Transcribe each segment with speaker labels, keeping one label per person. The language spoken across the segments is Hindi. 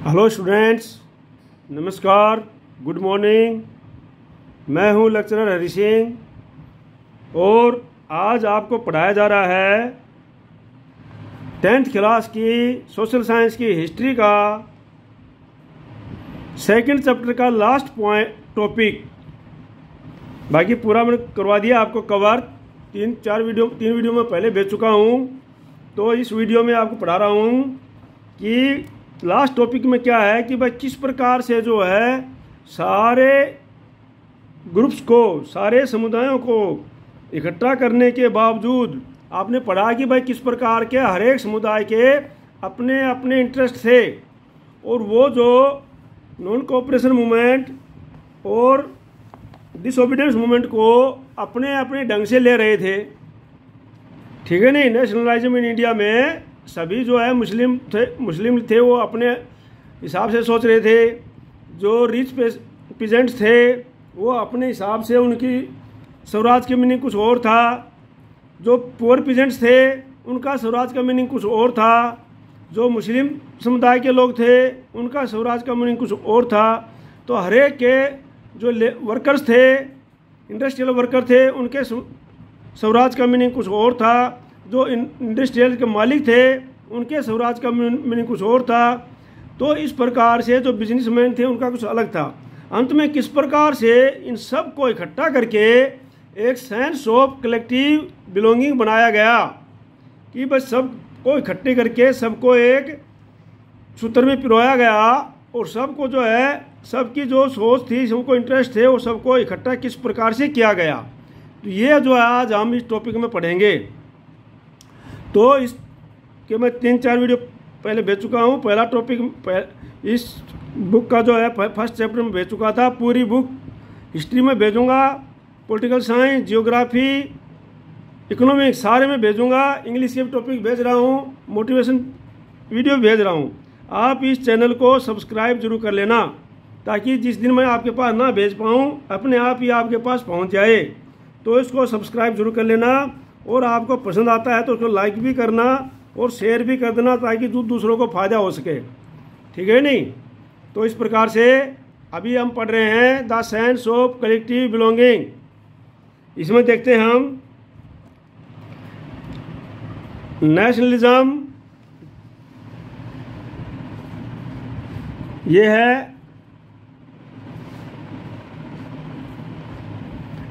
Speaker 1: हेलो स्टूडेंट्स, नमस्कार, गुड मॉर्निंग। मैं हूं लेक्चरर हरि सिंह और आज आपको पढ़ाया जा रहा है 10th क्लास की सोशल साइंस की हिस्ट्री का सेकंड चैप्टर का लास्ट पॉइंट टॉपिक। बाकी पूरा मैंने करवा दिया आपको कवर। तीन वीडियो में पहले भेज चुका हूं, तो इस वीडियो में आपको पढ़ा रहा हूं कि लास्ट टॉपिक में क्या है कि भाई किस प्रकार से जो है सारे ग्रुप्स को, सारे समुदायों को इकट्ठा करने के बावजूद आपने पढ़ा कि भाई किस प्रकार के हर एक समुदाय के अपने अपने इंटरेस्ट थे और वो जो नॉन कोऑपरेशन मूवमेंट और डिसओबीडियंस मूवमेंट को अपने अपने ढंग से ले रहे थे। ठीक है नहीं, नेशनलिज्म इन इंडिया में सभी जो है मुस्लिम थे, वो अपने हिसाब से सोच रहे थे। जो रिच पीजेंट्स थे वो अपने हिसाब से, उनकी स्वराज की मीनिंग कुछ और था। जो पुअर पीजेंट्स थे उनका स्वराज का मीनिंग कुछ और था। जो मुस्लिम समुदाय के लोग थे उनका स्वराज का मीनिंग कुछ और था। तो हर एक के जो वर्कर्स थे, इंडस्ट्रियल वर्कर थे, उनके स्वराज का मीनिंग कुछ और था। जो इंडस्ट्रियल के मालिक थे उनके स्वराज का मीनिंग कुछ और था। तो इस प्रकार से जो बिजनेसमैन थे उनका कुछ अलग था। अंत में किस प्रकार से इन सब को इकट्ठा करके एक सेंस ऑफ कलेक्टिव बिलोंगिंग बनाया गया कि बस सबको इकट्ठे करके सबको एक सूत्र में पिरोया गया और सबको जो है, सबकी जो सोच थी, सबको इंटरेस्ट थे, वो सबको इकट्ठा किस प्रकार से किया गया। तो ये जो है आज हम इस टॉपिक में पढ़ेंगे। तो इसके मैं 3-4 वीडियो पहले भेज चुका हूँ। पहला टॉपिक इस बुक का जो है फर्स्ट चैप्टर में भेज चुका था। पूरी बुक हिस्ट्री में भेजूंगा, पॉलिटिकल साइंस, जियोग्राफी, इकोनॉमिक्स सारे में भेजूंगा। इंग्लिश के भी टॉपिक भेज रहा हूँ, मोटिवेशन वीडियो भेज रहा हूँ। आप इस चैनल को सब्सक्राइब जरूर कर लेना ताकि जिस दिन मैं आपके पास ना भेज पाऊँ अपने आप ही आपके पास पहुँच जाए। तो इसको सब्सक्राइब जरूर कर लेना और आपको पसंद आता है तो उसको लाइक भी करना और शेयर भी कर देना ताकि दूसरों को फायदा हो सके। ठीक है नहीं? तो इस प्रकार से अभी हम पढ़ रहे हैं the sense of collective belonging. इसमें देखते हैं हम नेशनलिज्म, ये है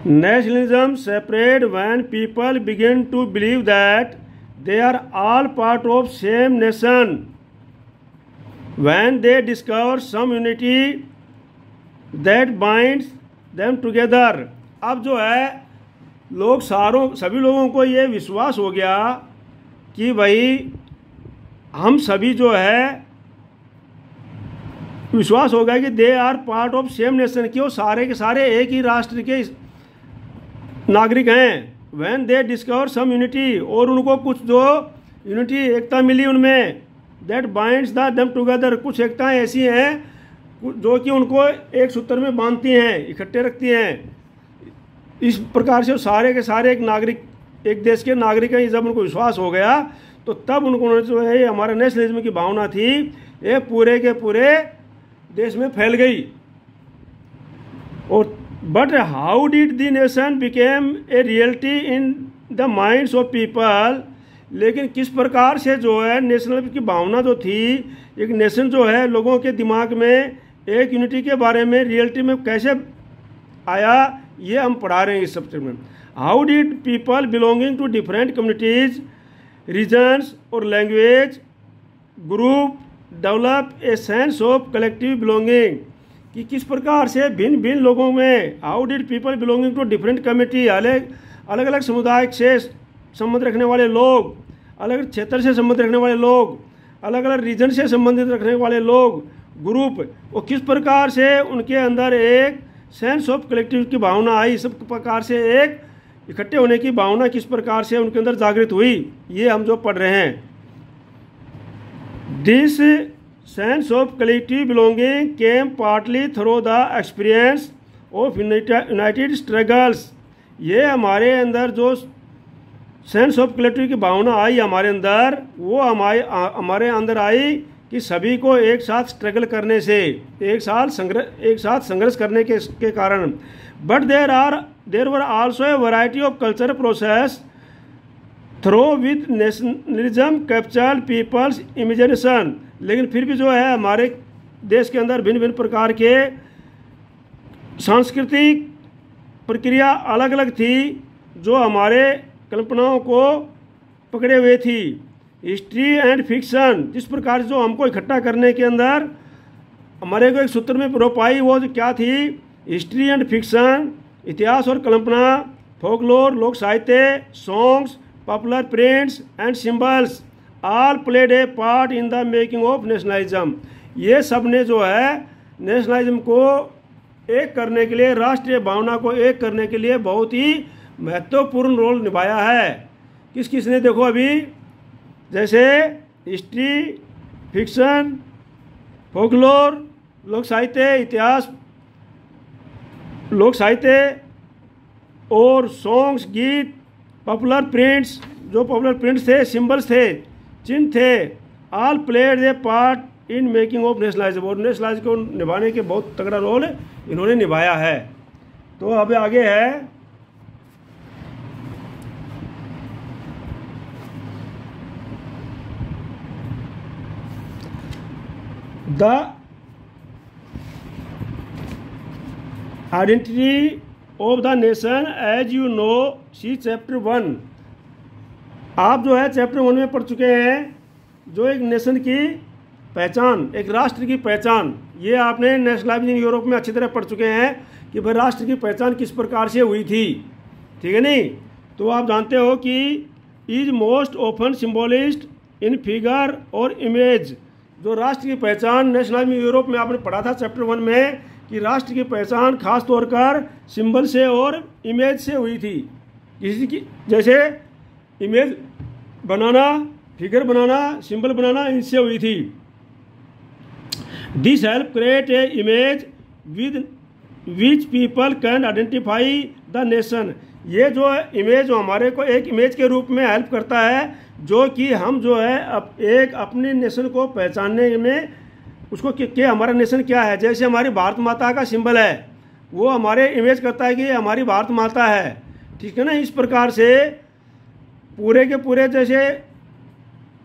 Speaker 1: nationalism separate when people begin to believe that they are all part of same nation, when they discover some unity that binds them together। अब जो है सभी लोगों को ये विश्वास हो गया कि भाई हम सभी जो है, विश्वास हो गया कि they are part of same nation, कि वो सारे के सारे एक ही राष्ट्र के नागरिक हैं। When they discover some unity, और उनको कुछ जो यूनिटी, एकता मिली उनमें, दैट बाइंड्स देम टुगेदर, कुछ एकताएं ऐसी हैं जो कि उनको एक सूत्र में बांधती हैं, इकट्ठे रखती हैं। इस प्रकार से सारे के सारे एक नागरिक, एक देश के नागरिक हैं। जब उनको विश्वास हो गया तो तब उनको जो है हमारे नेशनलिज्म की भावना थी ये पूरे के पूरे देश में फैल गई। और but how did the nation became a reality in the minds of people, लेकिन किस प्रकार से जो है नेशनल की भावना जो थी, एक नेशन जो है लोगों के दिमाग में एक यूनिटी के बारे में रियलिटी में कैसे आया, ये हम पढ़ा रहे हैं इस सब्जेक्ट में। How did people belonging to different communities, regions और language group develop a sense of collective belonging, कि किस प्रकार से भिन्न भिन्न लोगों में, how did people belonging to different community, अलग अलग समुदाय से संबंध रखने वाले लोग, अलग क्षेत्र से संबंध रखने वाले लोग, अलग अलग रीजन से संबंधित रखने वाले लोग, ग्रुप, और किस प्रकार से उनके अंदर एक सेंस ऑफ कलेक्टिव की भावना आई। सब प्रकार से एक इकट्ठे होने की भावना किस प्रकार से उनके अंदर जागृत हुई, ये हम जो पढ़ रहे हैं। This sense of collective belonging came partly through the experience of United struggles. ये हमारे अंदर जो सेंस ऑफ कलेक्टिव की भावना आई हमारे अंदर, वो हमारे अंदर आई कि सभी को एक साथ स्ट्रगल करने से, एक साथ संघर्ष करने के कारण, but there were also a variety of culture process through with nationalism captured people's imagination. लेकिन फिर भी जो है हमारे देश के अंदर भिन्न भिन्न प्रकार के सांस्कृतिक प्रक्रिया अलग अलग थी जो हमारे कल्पनाओं को पकड़े हुए थी। हिस्ट्री एंड फिक्शन, जिस प्रकार से जो हमको इकट्ठा करने के अंदर हमारे को एक सूत्र में प्रो पाई, वो जो क्या थी, हिस्ट्री एंड फिक्शन, इतिहास और कल्पना, फोकलोर लोक साहित्य, songs, popular prints and symbols all played a part in the making of nationalism. ये सब ने जो है नेशनलिज्म को एक करने के लिए, राष्ट्रीय भावना को एक करने के लिए बहुत ही महत्वपूर्ण रोल निभाया है। किस किस ने, देखो अभी जैसे हिस्ट्री, फिक्शन, फोकलोर लोक साहित्य, इतिहास लोक साहित्य और सॉन्ग्स, गीत, पॉपुलर प्रिंट्स, जो पॉपुलर प्रिंट्स थे, सिंबल्स थे, चिन्ह थे, all played a part in making of nationalism. और नेशनलिज्म को निभाने के बहुत तगड़ा रोल इन्होंने निभाया है। तो अब आगे है the identity of the nation as you know see chapter 1। आप जो है चैप्टर 1 में पढ़ चुके हैं, जो एक नेशन की पहचान, एक राष्ट्र की पहचान, ये आपने नेशनलिज्म इन यूरोप में अच्छी तरह पढ़ चुके हैं कि भाई राष्ट्र की पहचान किस प्रकार से हुई थी, ठीक है नहीं। तो आप जानते हो कि is most often symbolist in figure और इमेज। जो राष्ट्र की पहचान नेशनलिज्म यूरोप में आपने पढ़ा था चैप्टर 1 में, कि राष्ट्र की पहचान खास तौर पर सिंबल से और इमेज से हुई थी। किसी की जैसे इमेज बनाना, फिगर बनाना, सिंबल बनाना, इनसे हुई थी। This help create a image with which people can identify the nation. ये जो इमेज हमारे को एक इमेज के रूप में हेल्प करता है, जो कि हम जो है एक अपने नेशन को पहचानने में, उसको कि हमारा नेशन क्या है। जैसे हमारी भारत माता का सिंबल है, वो हमारे इमेज करता है कि हमारी भारत माता है, ठीक है ना। इस प्रकार से पूरे के पूरे, जैसे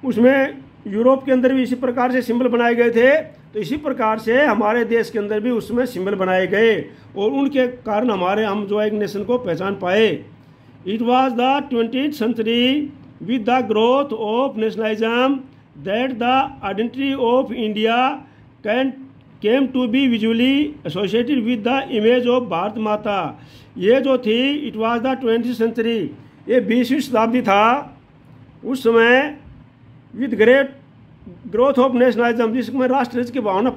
Speaker 1: उसमें यूरोप के अंदर भी इसी प्रकार से सिंबल बनाए गए थे, तो इसी प्रकार से हमारे देश के अंदर भी उसमें सिंबल बनाए गए और उनके कारण हम जो एक नेशन को पहचान पाए। It was the 20th century with the growth of nationalism that the identity of India came to be visually associated with the image of Bharat माता। ये जो थी, it was the 20th century, ये 20वीं शताब्दी था। उस समय with great growth of nationalism, जिसमें राष्ट्र की भावना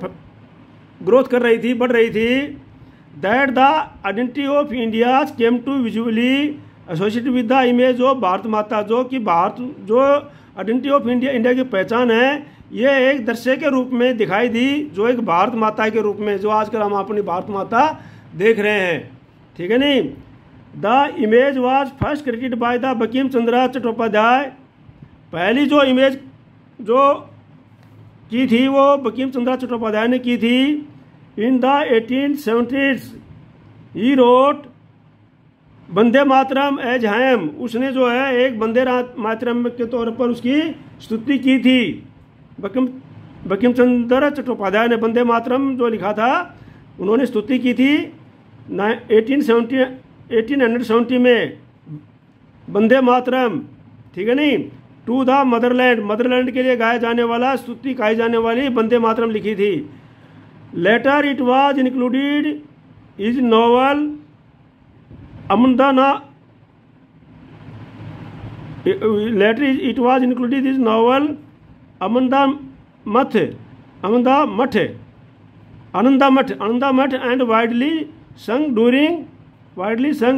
Speaker 1: ग्रोथ कर रही थी, बढ़ रही थी, that the identity of India came to visually associated with the image of Bharat Mata. जो कि भारत, जो आइडेंटिटी ऑफ इंडिया की पहचान है, ये एक दृश्य के रूप में दिखाई दी, जो एक भारत माता के रूप में, जो आजकल हम अपनी भारत माता देख रहे हैं, ठीक है नहीं। The image was first created by the Bankim Chandra Chattopadhyay. पहली जो इमेज जो की थी वो बंकिम चंद्र चट्टोपाध्याय ने की थी। In the 1870s he wrote Vande Mataram as hymn. उसने जो है एक वंदे मातरम के तौर पर उसकी स्तुति की थी। बंकिम चंद्र चट्टोपाध्याय ने वंदे मातरम जो लिखा था, उन्होंने स्तुति की थी 1870 में, वंदे मातरम, ठीक है नहीं। टू द मदरलैंड, मदरलैंड के लिए गाया जाने वाला, स्तुति गाई जाने वाली वंदे मातरम लिखी थी। Later it was included is novel Anandamath and widely sung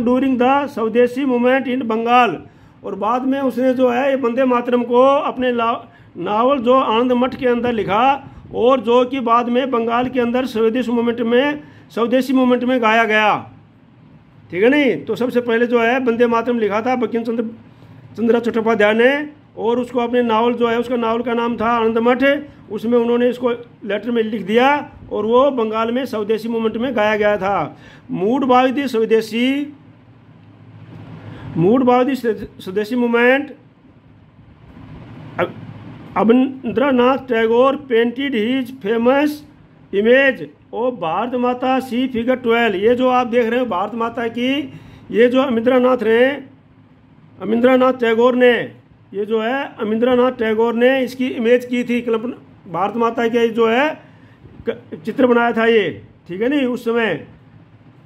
Speaker 1: during the Swadeshi movement in Bengal. और बाद में उसने जो है ये वंदे मातरम को अपने नावल जो आनंद मठ के अंदर लिखा, और जो कि बाद में बंगाल के अंदर स्वदेशी मूवमेंट में गाया गया, ठीक है नहीं। तो सबसे पहले जो है वंदे मातरम लिखा था बंकिम चंद्र चट्टोपाध्याय ने, और उसको अपने नावल जो है, उसका नावल का नाम था आनंदमठ, उसमें उन्होंने इसको लेटर में लिख दिया और वो बंगाल में स्वदेशी मूवमेंट में गाया गया था। मूडवादी Swadeshi movement, Abanindranath Tagore painted his famous image of Bharat Mata सी फिगर 12। ये जो आप देख रहे हो भारत माता की, ये जो अमिंद्रनाथ टैगोर ने, ये जो है अमिंद्रनाथ टैगोर ने इसकी इमेज की थी, कल्पना भारत माता के जो है चित्र बनाया था ये, ठीक है नहीं, उस समय।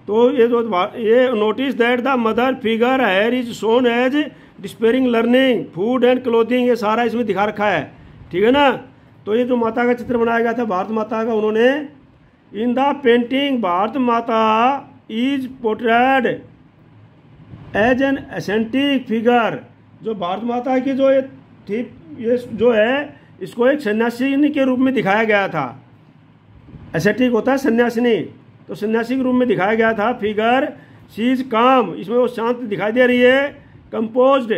Speaker 1: तो ये जो ये notice that the mother figure here is shown as dispensing learning food and clothing, ये सारा इसमें दिखा रखा है, ठीक है ना। तो ये जो माता का चित्र बनाया गया था भारत माता का, उन्होंने in the painting Bharat Mata is portrayed as an ascetic figure. जो भारत माता की जो ये थी, ये जो है इसको एक सन्यासिनी के रूप में दिखाया गया था। एसेंटिक होता है सन्यासिनी, तो सन्यासी के रूप में दिखाया गया था फिगर। शी इज काम, इसमें वो शांत दिखाई दे रही है। कंपोज्ड,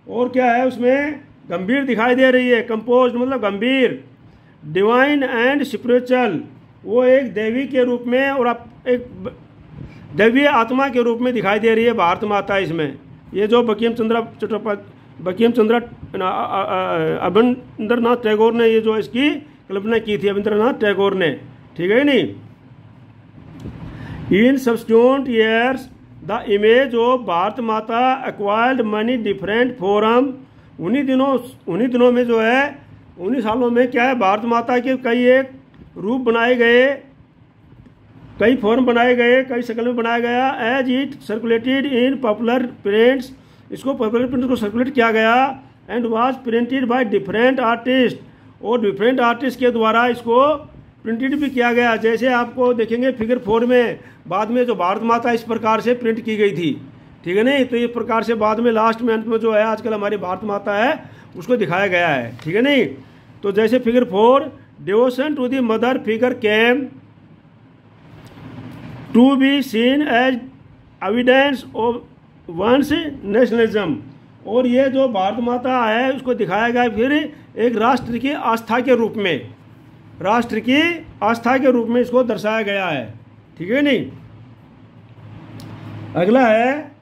Speaker 1: और क्या है उसमें, गंभीर दिखाई दे रही है। कंपोज्ड मतलब गंभीर। डिवाइन एंड स्पिरिचुअल, वो एक देवी के रूप में और एक दैवीय आत्मा के रूप में दिखाई दे रही है भारत माता इसमें। ये जो बंकिम चंद्र अबेंद्रनाथ टैगोर ने ये जो इसकी कल्पना की थी, अबेंद्रनाथ टैगोर ने, ठीक है नहीं। In subsequent years the image of Bharat माता एक्वायर्ड मनी डिफरेंट फॉर्म। उन्हीं दिनों में जो है, उन्हीं सालों में क्या है, भारत माता के कई एक रूप बनाए गए, कई फॉर्म बनाए गए, कई शक्ल में बनाया गया। As it circulated in popular prints, इसको पॉपुलर प्रिंट को सर्कुलेट किया गया। And was printed by different artist, और डिफरेंट आर्टिस्ट के द्वारा इसको प्रिंटेड भी किया गया। जैसे आपको देखेंगे फिगर 4 में बाद में जो भारत माता इस प्रकार से प्रिंट की गई थी, ठीक है नहीं। तो इस प्रकार से बाद में लास्ट में अंत में जो है आजकल हमारी भारत माता है उसको दिखाया गया है, ठीक है नहीं। तो जैसे figure 4, devotion to the mother figure came to be seen as evidence of one's nationalism. और ये जो भारत माता है उसको दिखाया गया फिर एक राष्ट्र की आस्था के रूप में, राष्ट्र की आस्था के रूप में इसको दर्शाया गया है, ठीक है नहीं। अगला है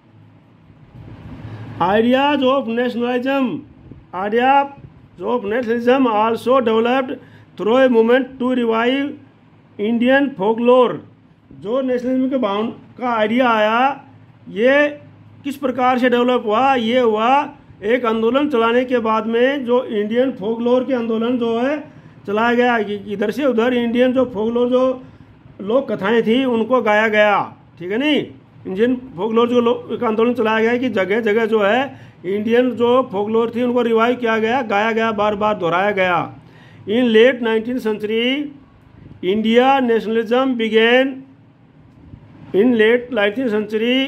Speaker 1: ideas of nationalism. Ideas of nationalism also developed through a movement to revive Indian folklore. जो नेशनलिज्म के भाव का आइडिया आया, ये किस प्रकार से डेवलप हुआ, ये हुआ एक आंदोलन चलाने के बाद में, जो इंडियन फोकलोर के आंदोलन जो है चलाया गया। इधर से उधर इंडियन जो फोकलोर जो लोक कथाएं थी उनको गाया गया, ठीक है नहीं। इंडियन फोकलोर जो एक आंदोलन चलाया गया कि जगह जगह जो है इंडियन जो फोकलोर थी उनको रिवाइव किया गया, गाया गया, बार बार दोहराया गया। In late 19th century India nationalism began. In late 19th century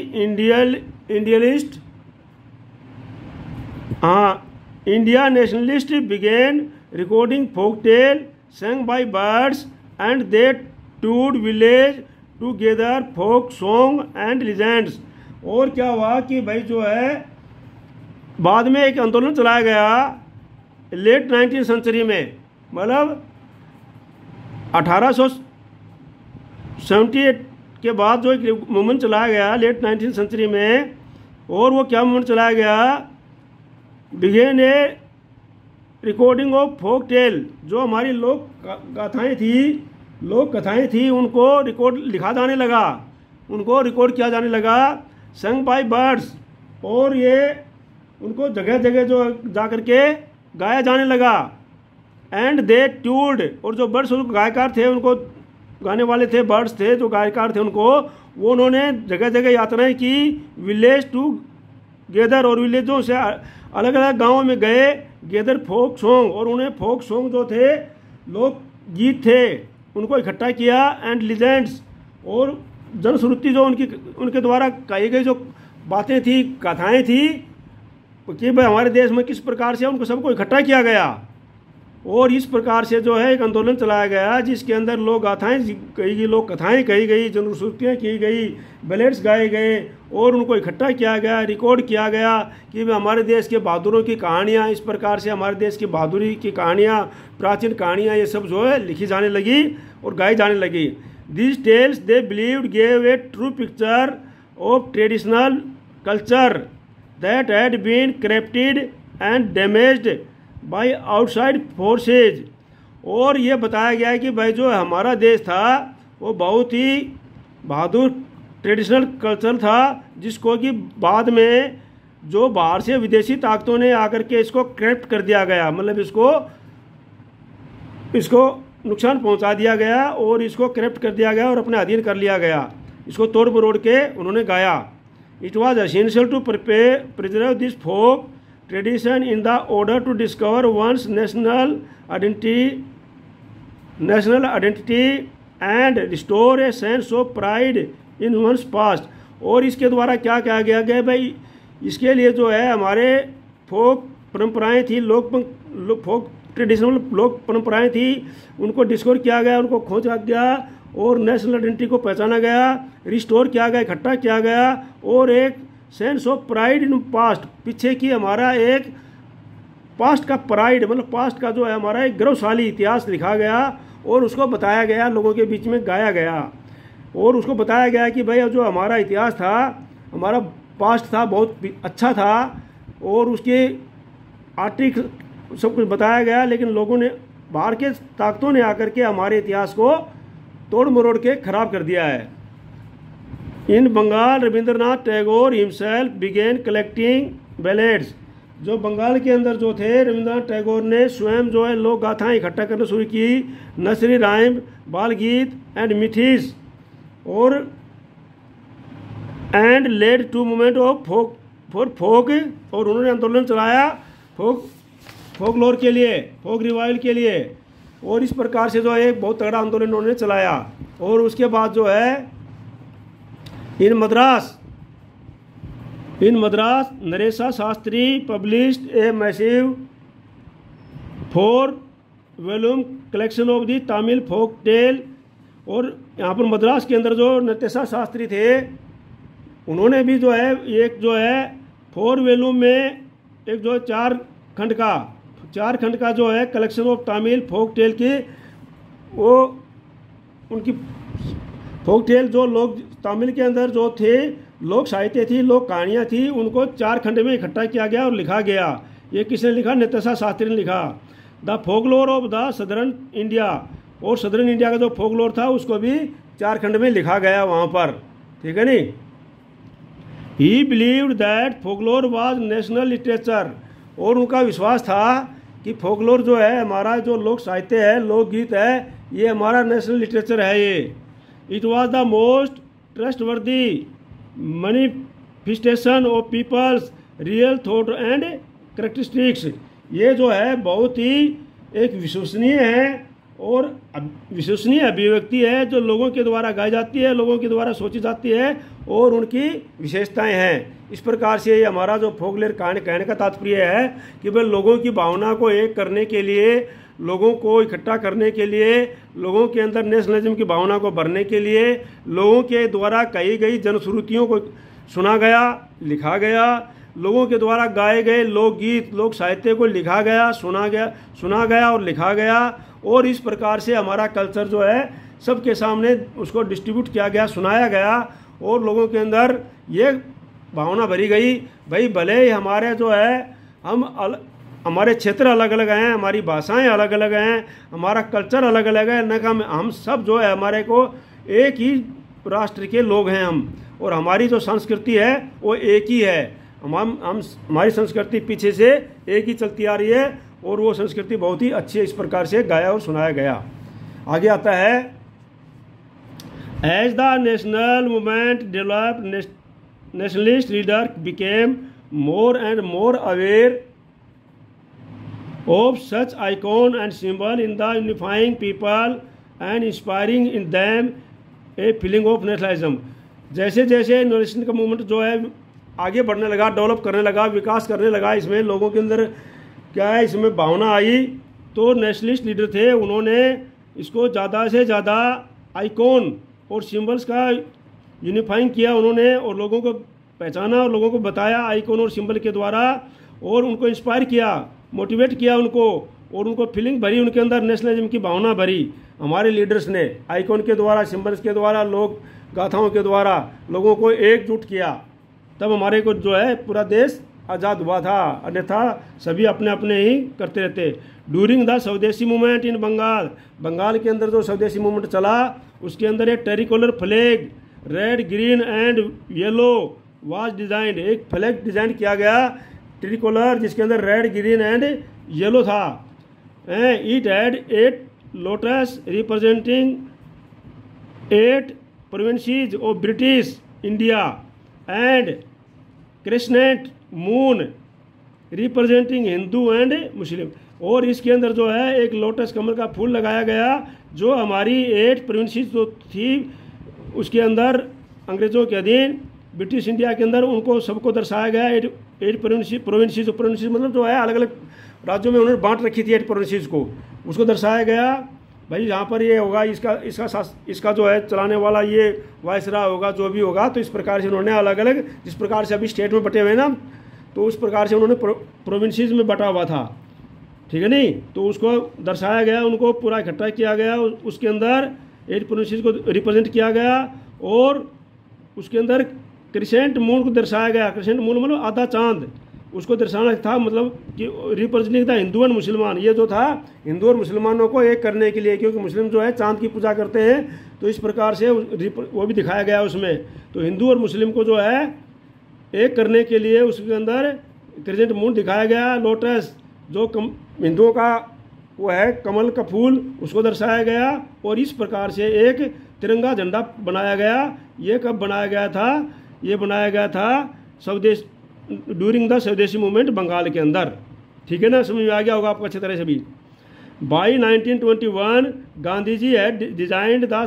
Speaker 1: India nationalist began recording folk tale sung by birds and they toured village together folk song and legends। और क्या हुआ कि भाई जो है बाद में एक आंदोलन चलाया गया लेट 19th सेंचुरी में, मतलब 1878 के बाद जो एक मूवमेंट चलाया गया लेट 19th सेंचुरी में। और वो क्या मूवमेंट चलाया गया, began a recording of folk tale. जो हमारी लोक कथाएं थी उनको लिखा जाने लगा, उनको रिकॉर्ड किया जाने लगा। संग बाय बर्ड्स, और ये उनको जगह जगह जो जा करके गाया जाने लगा। एंड दे ट्यूर्ड, और जो बर्ड्स गायकार थे, उनको गाने वाले थे, बर्ड्स थे जो गायकार थे, उनको वो उन्होंने जगह जगह यात्राएं की। विलेज टू गेदर, और विलेजों से अलग अलग गाँवों में गए। गेदर फोक सॉन्ग, और उन्हें फोक सॉन्ग जो थे, लोक गीत थे, उनको इकट्ठा किया। एंड लीजेंड्स, और जनश्रुति जो उनके द्वारा कही गई जो बातें थी, कथाएं थी कि भाई हमारे देश में किस प्रकार से उनको सबको इकट्ठा किया गया। और इस प्रकार से जो है एक आंदोलन चलाया गया जिसके अंदर लोक गाथाएँ कही गई, लोक कथाएँ कही गई, जनश्रुतियाँ की गई, बैलेट्स गाए गए और उनको इकट्ठा किया गया, रिकॉर्ड किया गया कि हमारे देश के बहादुरों की कहानियाँ, इस प्रकार से हमारे देश की बहादुरी की कहानियाँ, प्राचीन कहानियाँ, ये सब जो है लिखी जाने लगी और गाई जाने लगी। This tales they believed gave a true picture of traditional culture that had been corrupted and damaged by outside forces. और ये बताया गया है कि भाई जो हमारा देश था वो बहुत ही बहादुर ट्रेडिशनल कल्चर था, जिसको कि बाद में जो बाहर से विदेशी ताकतों ने आकर के इसको करप्ट कर दिया गया, मतलब इसको नुकसान पहुंचा दिया गया और इसको करप्ट कर दिया गया और अपने अधीन कर लिया गया। इसको तोड़ मरोड़ के उन्होंने गाया। It was essential to preserve this folk tradition in the order to discover one's national identity and restore a sense of pride in one's past। और इसके द्वारा क्या कहा गया कि भाई इसके लिए जो है हमारे फोक परंपराएं थी, फोक ट्रेडिशनल लोक परंपराएं थी, उनको डिस्कवर किया गया, उनको खोजा गया और नेशनल आइडेंटिटी को पहचाना गया, रिस्टोर किया गया, इकट्ठा किया गया और एक sense of pride in past, पीछे की हमारा एक पास्ट का प्राइड, मतलब पास्ट का जो है हमारा एक गौरवशाली इतिहास लिखा गया और उसको बताया गया, लोगों के बीच में गाया गया और उसको बताया गया कि भाई जो हमारा इतिहास था, हमारा पास्ट था, बहुत अच्छा था और उसके आर्टिकल सब कुछ बताया गया। लेकिन लोगों ने, बाहर के ताकतों ने आकर के हमारे इतिहास को तोड़ मरोड़ के खराब कर दिया है। In Bengal Rabindranath Tagore himself began collecting ballads. जो बंगाल के अंदर जो थे, रविंद्रनाथ टैगोर ने स्वयं जो है लोक गाथाएँ इकट्ठा करना शुरू की, नसरी राइम, बाल गीत एंड मिठीस और and led to movement of folk. और उन्होंने आंदोलन चलाया फोक लोर के लिए, फोक रिवाइवल के लिए और इस प्रकार से जो है एक बहुत तगड़ा आंदोलन उन्होंने चलाया। और उसके बाद जो है in Madras Natesa Sastri published a massive 4 volume collection of the Tamil folk tale. और यहाँ पर मद्रास के अंदर जो नरेशा शास्त्री थे, उन्होंने भी जो है एक जो है 4 वॉल्यूम में एक जो 4 खंड का जो है collection of Tamil folk tale की, वो उनकी फोक टेल जो लोग तमिल के अंदर जो थे, लोक साहित्य थी, लोक कहानियाँ थी, उनको 4 खंड में इकट्ठा किया गया और लिखा गया। ये किसने लिखा? नरेशा शास्त्री ने लिखा। The folklore of the southern India, और सदर्न इंडिया का जो फोकलोर था उसको भी 4 खंड में लिखा गया वहाँ पर, ठीक है नहीं। ही believed that folklore was national literature, और उनका विश्वास था कि फोकलोर जो है हमारा जो लोक साहित्य है, लोकगीत है, ये हमारा नेशनल लिटरेचर है ये। It was the most trustworthy manifestation of people's real thought and characteristics. ये जो है बहुत ही एक विश्वसनीय है और विश्वसनीय अभिव्यक्ति है जो लोगों के द्वारा गाई जाती है, लोगों के द्वारा सोची जाती है और उनकी विशेषताएं हैं। इस प्रकार से ये हमारा जो फोकलोर कहने का तात्पर्य है कि भाई लोगों की भावना को एक करने के लिए, लोगों को इकट्ठा करने के लिए, लोगों के अंदर नेशनलिज्म की भावना को भरने के लिए लोगों के द्वारा कही गई जनश्रुतियों को सुना गया, लिखा गया, लोगों के द्वारा गाए गए लोकगीत, लोक साहित्य को लिखा गया, सुना गया और लिखा गया। और इस प्रकार से हमारा कल्चर जो है सबके सामने उसको डिस्ट्रीब्यूट किया गया, सुनाया गया और लोगों के अंदर ये भावना भरी गई, भाई भले ही हमारे जो है हमारे क्षेत्र अलग अलग हैं, हमारी भाषाएं अलग अलग हैं, हमारा कल्चर अलग अलग है, न कि हम सब जो है हमारे को एक ही राष्ट्र के लोग हैं हम, और हमारी जो संस्कृति है वो एक ही है। हम हमारी संस्कृति पीछे से एक ही चलती आ रही है और वो संस्कृति बहुत ही अच्छी है। इस प्रकार से गाया और सुनाया गया। आगे आता है, as the national movement developed, nationalist leader became more and more aware of such icon and symbol in the unifying people and inspiring in them a feeling of nationalism। जैसे जैसे नेशनल का मूवमेंट जो है आगे बढ़ने लगा, डेवलप करने लगा, विकास करने लगा, इसमें लोगों के अंदर क्या है, इसमें भावना आई तो नेशनलिस्ट लीडर थे, उन्होंने इसको ज़्यादा से ज़्यादा आइकॉन और सिंबल्स का यूनिफाइंग किया उन्होंने, और लोगों को पहचाना और लोगों को बताया आइकॉन और सिंबल के द्वारा, और उनको इंस्पायर किया, मोटिवेट किया उनको, और उनको फीलिंग भरी, उनके अंदर नेशनलिज्म की भावना भरी हमारे लीडर्स ने। आइकॉन के द्वारा, सिंबल्स के द्वारा, लोक गाथाओं के द्वारा लोगों को एकजुट किया, तब हमारे को जो है पूरा देश आज़ाद हुआ था, अन्यथा सभी अपने अपने ही करते रहते। During the Swadeshi movement in Bengal, Bengal के अंदर जो स्वदेशी मूवमेंट चला उसके अंदर एक tricolour flag red green and yellow was designed, एक फ्लैग डिजाइन किया गया ट्रिकोलर जिसके अंदर रेड ग्रीन एंड येलो था। It had 8 lotus representing 8 provinces of British India and crescent moon representing Hindu and Muslim. और इसके अंदर जो है एक लोटस कमल का फूल लगाया गया जो हमारी 8 प्रोविंसेस जो थी उसके अंदर अंग्रेज़ों के अधीन ब्रिटिश इंडिया के अंदर उनको सबको दर्शाया गया। 8 प्रोविंसेस मतलब जो है अलग अलग राज्यों में उन्होंने बांट रखी थी 8 प्रोविंसेस को, उसको दर्शाया गया भाई यहाँ पर ये होगा, इसका जो है चलाने वाला ये वायसराय होगा, जो भी होगा। तो इस प्रकार से उन्होंने अलग अलग, जिस प्रकार से अभी स्टेट में बटे हुए ना, तो उस प्रकार से उन्होंने प्रोविंसेस में बटा हुआ था, ठीक है नहीं। तो उसको दर्शाया गया, उनको पूरा इकट्ठा किया गया, उसके अंदर 8 प्रोविंसेस को रिप्रेजेंट किया गया, और उसके अंदर क्रिसेंट मून को दर्शाया गया। क्रिसेंट मून मतलब आधा चांद, उसको दर्शाना था, मतलब कि रिप्रेजेंटिंग था हिंदू एंड मुसलमान। ये जो था हिंदू और मुसलमानों को एक करने के लिए, क्योंकि मुस्लिम जो है चांद की पूजा करते हैं, तो इस प्रकार से वो भी दिखाया गया उसमें। तो हिंदू और मुस्लिम को जो है एक करने के लिए उसके अंदर क्रिसेंट मून दिखाया गया। लोटस जो हिंदुओं का वो है कमल का फूल, उसको दर्शाया गया, और इस प्रकार से एक तिरंगा झंडा बनाया गया। ये कब बनाया गया था? ये बनाया गया था स्वदेश during the Swadeshi movement Bengal के अंदर, ठीक है ना। समझ में आ गया होगा आपको अच्छी तरह से भी। By 1921 Gandhi ji had designed the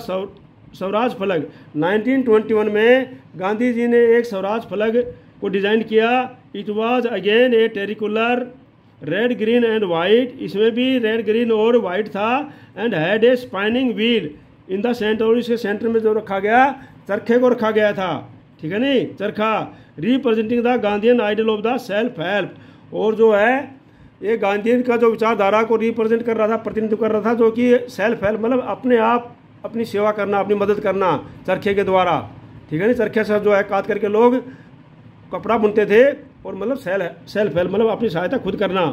Speaker 1: Swaraj flag. 1921 में गांधी जी ने एक स्वराज फलक को डिज़ाइन किया। It was again a tricolour red green and white, इसमें भी रेड ग्रीन और वाइट था। And had a spinning wheel in the centre, और इसके सेंटर में जो रखा गया चरखे को रखा गया था, ठीक है नहीं, चरखा। Representing the Gandhian ideal of the self help, और जो है ये गांधीयन का जो विचारधारा को रिप्रेजेंट कर रहा था, प्रतिनिधित्व कर रहा था, जो कि सेल्फ हेल्प मतलब अपने आप अपनी सेवा करना, अपनी मदद करना चरखे के द्वारा, ठीक है नहीं। चरखे से जो है काट करके लोग कपड़ा बुनते थे, और मतलब सेल्फ हेल्प मतलब अपनी सहायता खुद करना,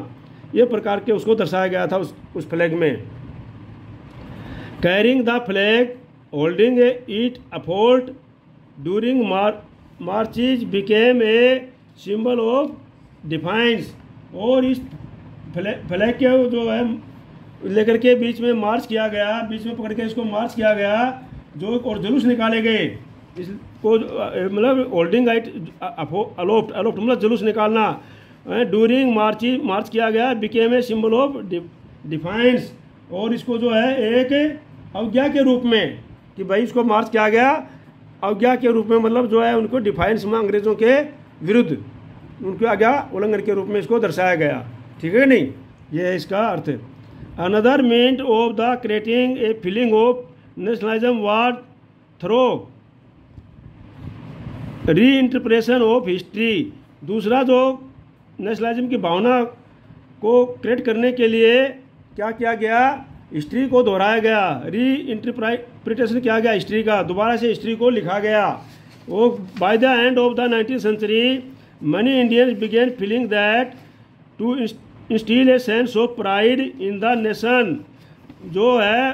Speaker 1: ये प्रकार के उसको दर्शाया गया था उस फ्लैग में। Carrying the flag holding it अफोल्ट during marches became a symbol of defiance. और इस फ्लैग के जो है लेकर के बीच में मार्च किया गया, बीच में पकड़ के इसको मार्च किया गया, जो और जुलूस निकाले गए इसको, मतलब होल्डिंग आइट अलोफ्ट मतलब जुलूस निकालना। ड्यूरिंग मार्च किया गया, became a symbol of defiance, और इसको जो है एक अवज्ञा के रूप में, कि भाई इसको मार्च किया गया अवज्ञा के रूप में, मतलब जो है उनको डिफाइंस में अंग्रेज़ों के विरुद्ध उनके आज्ञा उल्लंघन के रूप में इसको दर्शाया गया, ठीक है नहीं। ये है इसका अर्थ। Another mean of the creating a feeling of nationalism was through reinterpretation of history. दूसरा जो नेशनलिज्म की भावना को क्रिएट करने के लिए क्या किया गया? हिस्ट्री को दोहराया गया, री इंटरप्रिटेशन किया गया हिस्ट्री का, दोबारा से हिस्ट्री को लिखा गया। वो by the end of the 19th century many Indians began feeling that to instil a sense of pride in the nation. जो है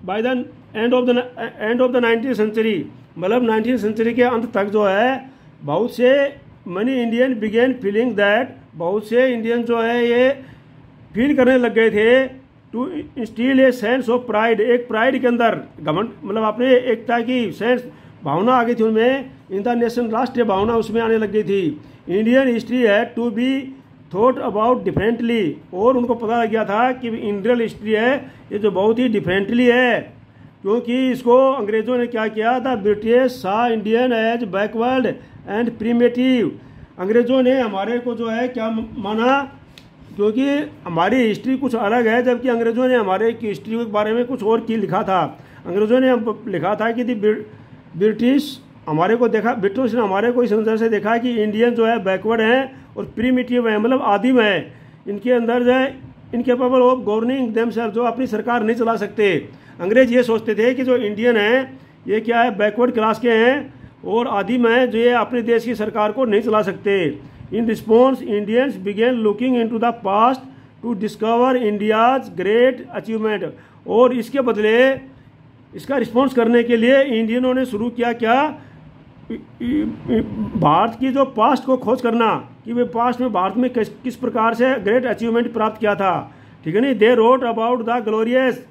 Speaker 1: by the end of the 19th century मतलब 19th सेंचुरी के अंत तक जो है बहुत से many Indian began feeling that, बहुत से इंडियन जो है ये फील करने लग गए थे to instil a sense of pride, एक प्राइड के अंदर घमंड मतलब अपने एकता की सेंस भावना आ गई थी उनमें, इन द नेशन राष्ट्रीय भावना उसमें आने लग गई थी। इंडियन हिस्ट्री है to be thought about differently, और उनको पता लग गया था कि इंडियन हिस्ट्री है ये जो बहुत ही डिफरेंटली है, क्योंकि इसको अंग्रेजों ने क्या किया था? British saw Indian as backward and primitive. अंग्रेजों ने हमारे को जो है क्या माना? क्योंकि हमारी हिस्ट्री कुछ अलग है, जबकि अंग्रेज़ों ने हमारे की हिस्ट्री के बारे में कुछ और की लिखा था। अंग्रेज़ों ने लिखा था कि ब्रिटिश हमारे को देखा, ब्रिटिश ने हमारे को इस नज़र से देखा कि इंडियन जो है बैकवर्ड हैं और प्रीमिटिव है, मतलब आदिम है, इनके अंदर जो है इनकेपेबल ऑफ गवर्निंग देमसेल्फ, जो अपनी सरकार नहीं चला सकते। अंग्रेज ये सोचते थे कि जो इंडियन हैं ये क्या है, बैकवर्ड क्लास के हैं और आदिम हैं, जो ये अपने देश की सरकार को नहीं चला सकते। In response Indians began looking into the past to discover India's great achievement, और इसके बदले इसका रिस्पॉन्स करने के लिए इंडियनों ने शुरू किया क्या, भारत की जो पास्ट को खोज करना कि वे पास्ट में भारत में किस प्रकार से ग्रेट अचीवमेंट प्राप्त किया था। ठीक है नहीं। They wrote about the glorious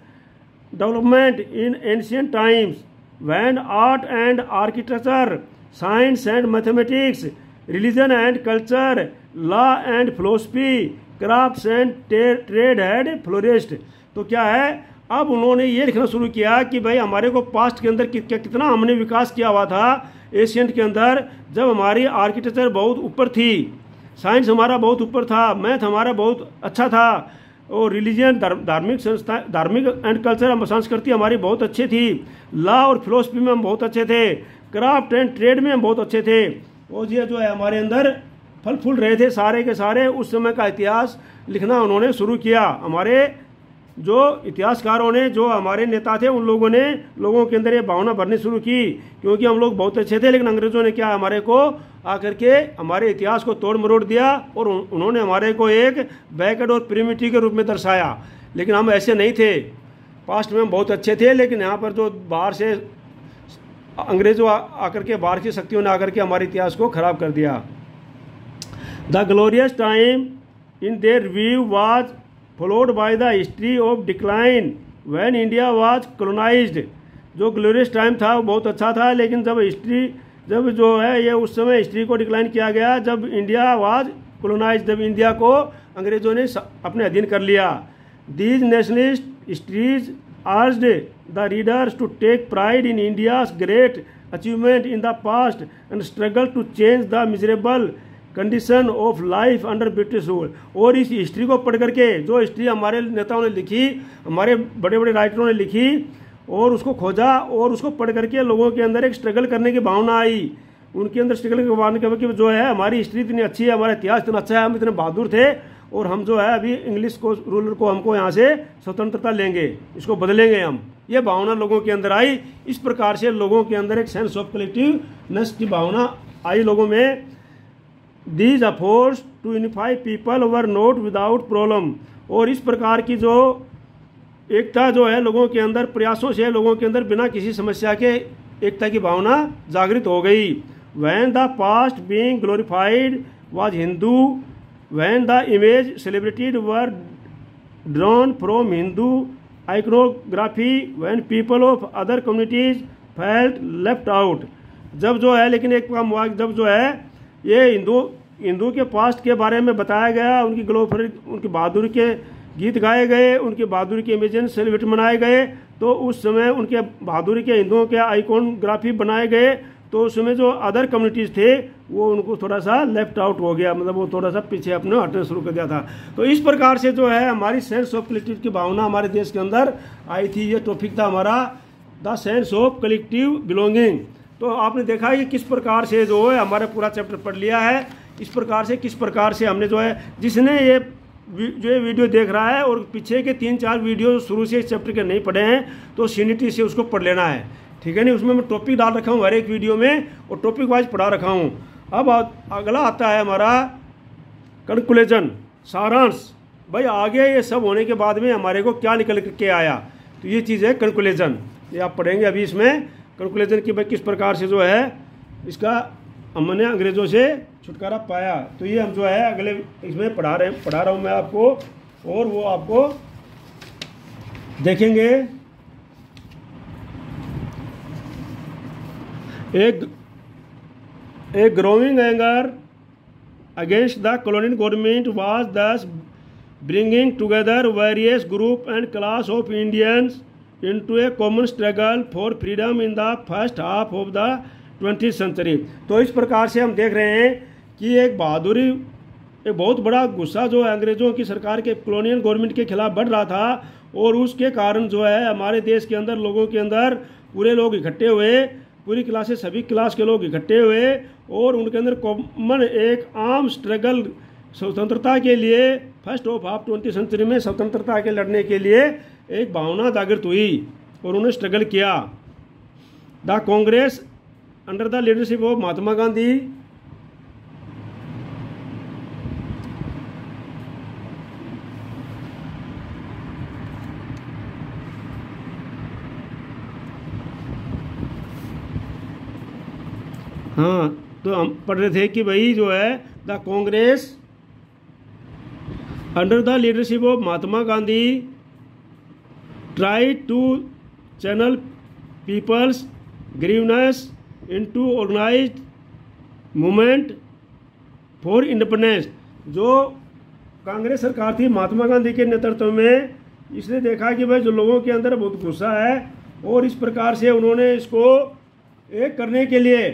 Speaker 1: development in ancient times when art and architecture, science and mathematics, religion and culture, law and philosophy, crafts and trade had flourished. तो क्या है, अब उन्होंने ये लिखना शुरू किया कि भाई हमारे को पास्ट के अंदर कितना हमने विकास किया हुआ था एशियंट के अंदर, जब हमारी आर्किटेक्चर बहुत ऊपर थी, साइंस हमारा बहुत ऊपर था, मैथ हमारा बहुत अच्छा था, और रिलीजन धार्मिक संस्था, धार्मिक एंड कल्चर संस्कृति हमारी बहुत अच्छी थी, लॉ और फिलोसफी में हम बहुत अच्छे थे, क्राफ्ट एंड ट्रेड में हम बहुत अच्छे थे, और ये जो है हमारे अंदर फल फूल रहे थे सारे के सारे। उस समय का इतिहास लिखना उन्होंने शुरू किया। हमारे जो इतिहासकारों ने, जो हमारे नेता थे, उन लोगों ने लोगों के अंदर ये भावना भरनी शुरू की, क्योंकि हम लोग बहुत अच्छे थे, लेकिन अंग्रेजों ने क्या हमारे को आकर के हमारे इतिहास को तोड़ मरोड़ दिया और उन्होंने हमारे को एक बैकवर्ड और प्रिमिटिव के रूप में दर्शाया। लेकिन हम ऐसे नहीं थे, पास्ट में हम बहुत अच्छे थे, लेकिन यहाँ पर जो बाहर से अंग्रेजों आकर के, बाहर की शक्तियों ने आकर के हमारे इतिहास को खराब कर दिया। The glorious time in their view was followed by the history of decline when India was colonized। जो ग्लोरियस टाइम था वो बहुत अच्छा था, लेकिन जब जो है ये उस समय हिस्ट्री को डिक्लाइन किया गया जब इंडिया वाज कोलोनाइज, जब इंडिया को अंग्रेजों ने अपने अधीन कर लिया। These nationalist histories urged the readers to take pride in India's great achievement in the past and struggle to change the miserable condition of life under British rule. और इस हिस्ट्री को पढ़ करके, जो हिस्ट्री हमारे नेताओं ने लिखी, हमारे बड़े बड़े राइटरों ने लिखी, और उसको खोजा और उसको पढ़ करके लोगों के अंदर एक स्ट्रगल करने की भावना आई। उनके अंदर स्ट्रगल की भावना कि जो है हमारी हिस्ट्री इतनी अच्छी है, हमारा इतिहास इतना अच्छा है, हम इतने बहादुर थे, और हम जो है अभी इंग्लिश को रूलर को हमको यहाँ से स्वतंत्रता लेंगे, इसको बदलेंगे हम। ये भावना लोगों के अंदर आई। इस प्रकार से लोगों के अंदर एक सेंस ऑफ कलेक्टिवनेस की भावना आई लोगों में। These efforts to unify people were not without problem। और इस प्रकार की जो एकता जो है लोगों के अंदर, प्रयासों से लोगों के अंदर बिना किसी समस्या के एकता की भावना जागृत हो गई। When the past being glorified was Hindu, when the image celebrated were drawn from Hindu iconography, when people of other communities felt left out। जब जो है, लेकिन एक जब जो है ये हिंदू के पास्ट के बारे में बताया गया, उनकी उनकी बहादुरी के गीत गाए गए, उनकी बहादुरी के इमेजन सेलिब्रेट मनाए गए, तो उस समय उनके बहादुरी के हिंदुओं के आइकॉनग्राफी बनाए गए, तो उस समय जो अदर कम्युनिटीज़ थे वो उनको थोड़ा सा लेफ्ट आउट हो गया, मतलब वो थोड़ा सा पीछे अपने हटना शुरू कर दिया था। तो इस प्रकार से जो है हमारी सेंस ऑफ कलेक्टिव की भावना हमारे देश के अंदर आई थी। ये टॉपिक था हमारा the sense of collective belonging. तो आपने देखा कि किस प्रकार से जो है हमारा पूरा चैप्टर पढ़ लिया है। इस प्रकार से किस प्रकार से हमने जो है, जिसने ये वीडियो देख रहा है और पीछे के 3-4 वीडियो शुरू से इस चैप्टर के नहीं पढ़े हैं, तो सीनिटी से उसको पढ़ लेना है, ठीक है नहीं। उसमें मैं टॉपिक डाल रखा हूँ हर एक वीडियो में, और टॉपिक वाइज पढ़ा रखा हूँ। अब अगला आता है हमारा कंक्लूजन, सारांश। भाई आगे ये सब होने के बाद में हमारे को क्या निकल के आया, तो ये चीज़ है कंक्लूजन। ये आप पढ़ेंगे अभी इसमें कंक्लूजन की भाई किस प्रकार से जो है इसका हमने अंग्रेज़ों से छुटकारा पाया। तो ये हम जो है अगले इसमें पढ़ा रहा हूँ मैं आपको, और वो आपको देखेंगे। एक growing anger against the colonial government was thus bringing together various group and class of Indians into a common struggle for freedom in the first half of the 20th century। तो इस प्रकार से हम देख रहे हैं कि एक बहादुरी एक बहुत बड़ा गुस्सा जो है अंग्रेज़ों की सरकार के कॉलोनियल गवर्नमेंट के खिलाफ बढ़ रहा था, और उसके कारण जो है हमारे देश के अंदर लोगों के अंदर पूरे लोग इकट्ठे हुए, पूरी क्लासेस सभी क्लास के लोग इकट्ठे हुए, और उनके अंदर कॉमन एक आम स्ट्रगल स्वतंत्रता के लिए, फर्स्ट ऑफ 20th सेंचुरी में स्वतंत्रता के लड़ने के लिए एक भावना जागृत हुई और उन्होंने स्ट्रगल किया। The Congress under the leadership of Mahatma Gandhi हाँ, तो हम पढ़ रहे थे कि भाई जो है the Congress under the leadership of Mahatma Gandhi try to channel people's grievance into organised movement for independence. जो कांग्रेस सरकार थी महात्मा गांधी के नेतृत्व में, इसने देखा कि भाई जो लोगों के अंदर बहुत गुस्सा है, और इस प्रकार से उन्होंने इसको एक करने के लिए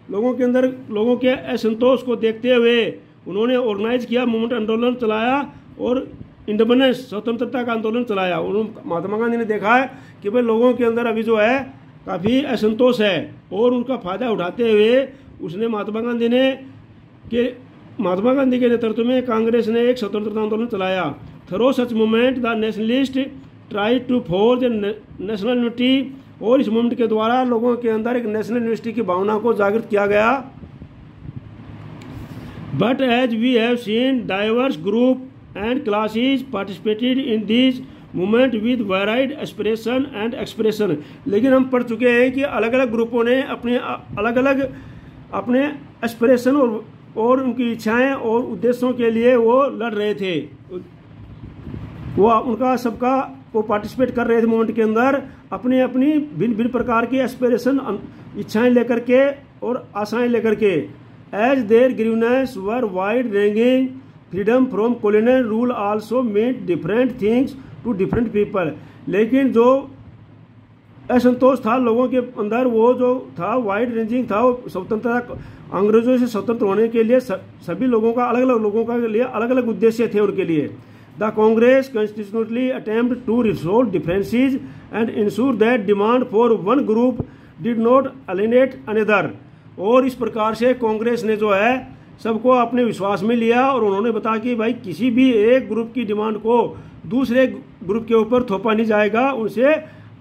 Speaker 1: लोगों के अंदर लोगों के असंतोष को देखते हुए उन्होंने ऑर्गेनाइज किया, मूवमेंट आंदोलन चलाया और इंडिपेंडेंस स्वतंत्रता का आंदोलन चलाया। उन्होंने महात्मा गांधी ने देखा है कि भाई लोगों के अंदर अभी जो है काफ़ी असंतोष है, और उनका फ़ायदा उठाते हुए उसने महात्मा गांधी के नेतृत्व में कांग्रेस ने एक स्वतंत्रता आंदोलन चलाया। Through such movement the nationalist try to forge national unity, और इस मूवमेंट के द्वारा लोगों के अंदर एक नेशनल यूनिटी की भावना को जागृत किया गया। But as we have seen diverse group and classes participated in this movement with varied aspiration and expression. लेकिन हम पढ़ चुके हैं कि अलग अलग ग्रुपों ने अपने अलग अलग अपने एस्पिरेशन और उनकी इच्छाएं और उद्देश्यों के लिए वो लड़ रहे थे, वो उनका सबका वो पार्टिसिपेट कर रहे थे मूवमेंट के अंदर, अपनी अपनी भिन्न भिन्न प्रकार की एस्पिरेशन इच्छाएं लेकर के और आशाएं लेकर के। As their grievance were wide ranging, freedom from colonial rule also meant different things to different people. लेकिन जो असंतोष था लोगों के अंदर, वो जो था वाइड रेंजिंग था, वो स्वतंत्रता अंग्रेजों से स्वतंत्र होने के लिए सभी लोगों का अलग अलग लोगों के लिए अलग अलग उद्देश्य थे उनके लिए। The Congress constitutionally attempt to resolve differences and ensure that demand for one group did not alienate another। और इस प्रकार से कांग्रेस ने जो है सबको अपने विश्वास में लिया, और उन्होंने बताया कि भाई किसी भी एक ग्रुप की डिमांड को दूसरे ग्रुप के ऊपर थोपा नहीं जाएगा, उनसे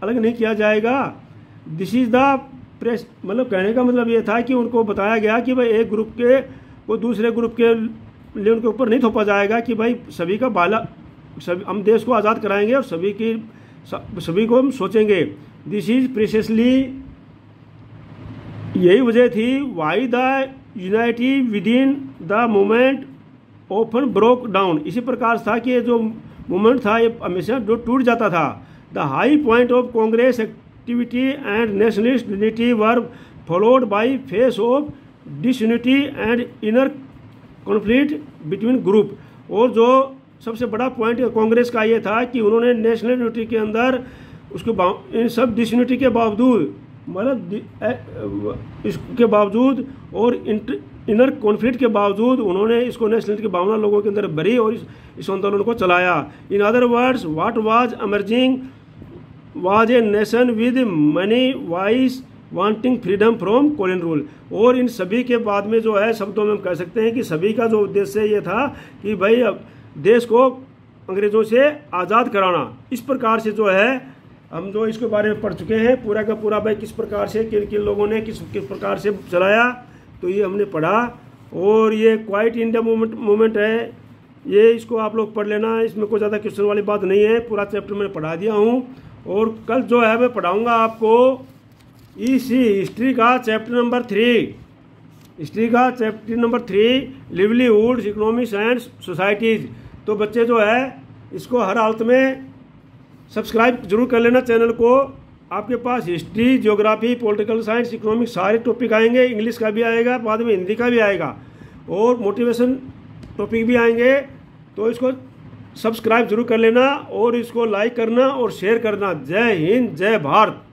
Speaker 1: अलग नहीं किया जाएगा। दिस इज द प्रेस, मतलब कहने का मतलब ये था कि उनको बताया गया कि भाई एक ग्रुप के को दूसरे ग्रुप के लिए उनके ऊपर नहीं थोपा जाएगा कि भाई सभी का बाला, सभी हम देश को आज़ाद कराएंगे और सभी को हम सोचेंगे। दिस इज प्रीसियसली, यही वजह थी why the unity with in the movement open broke down. इसी प्रकार था कि ये जो मूवमेंट था ये हमेशा जो टूट जाता था। The high point of Congress activity and nationalist unity were followed by face of disunity and inner conflict between group. और जो सबसे बड़ा पॉइंट कांग्रेस का ये था कि उन्होंने नेशनल यूनिटी के अंदर उसके इन सब डिसयूनिटी के बावजूद, मतलब इसके बावजूद और इनर कॉन्फ्लिक्ट के बावजूद उन्होंने इसको नेशनलिटी की भावना लोगों के अंदर भरी और इस आंदोलन को चलाया। In other words what was emerging was a nation with money vice wanting freedom from colonial rule. और इन सभी के बाद में जो है शब्दों में हम कह सकते हैं कि सभी का जो उद्देश्य ये था कि भाई अब देश को अंग्रेजों से आज़ाद कराना। इस प्रकार से जो है हम जो इसके बारे में पढ़ चुके हैं पूरा का पूरा, भाई किस प्रकार से किन किन लोगों ने किस प्रकार से चलाया, तो ये हमने पढ़ा। और ये क्वाइट इंडिया मूवमेंट है, ये इसको आप लोग पढ़ लेना, इसमें कोई ज़्यादा क्वेश्चन वाली बात नहीं है, पूरा चैप्टर मैंने पढ़ा दिया हूँ। और कल जो है मैं पढ़ाऊँगा आपको हिस्ट्री का चैप्टर नंबर 3, हिस्ट्री का chapter number 3 livelihoods economics and societies. तो बच्चे जो है इसको हर हालत में सब्सक्राइब जरूर कर लेना चैनल को। आपके पास history, geography, political science, economics सारे टॉपिक आएंगे, इंग्लिश का भी आएगा, बाद में हिंदी का भी आएगा और मोटिवेशन टॉपिक भी आएंगे। तो इसको सब्सक्राइब जरूर कर लेना और इसको लाइक करना और शेयर करना। जय हिंद, जय भारत।